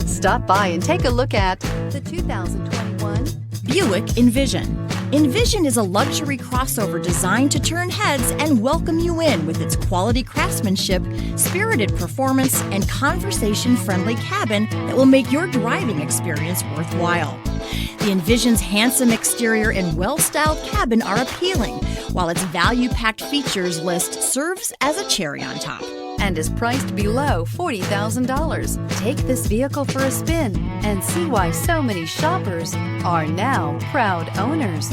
Stop by and take a look at the 2021 Buick Envision. Envision is a luxury crossover designed to turn heads and welcome you in with its quality craftsmanship, spirited performance, and conversation-friendly cabin that will make your driving experience worthwhile. The Envision's handsome exterior and well-styled cabin are appealing, while its value-packed features list serves as a cherry on top. and is priced below $40,000. Take this vehicle for a spin and see why so many shoppers are now proud owners.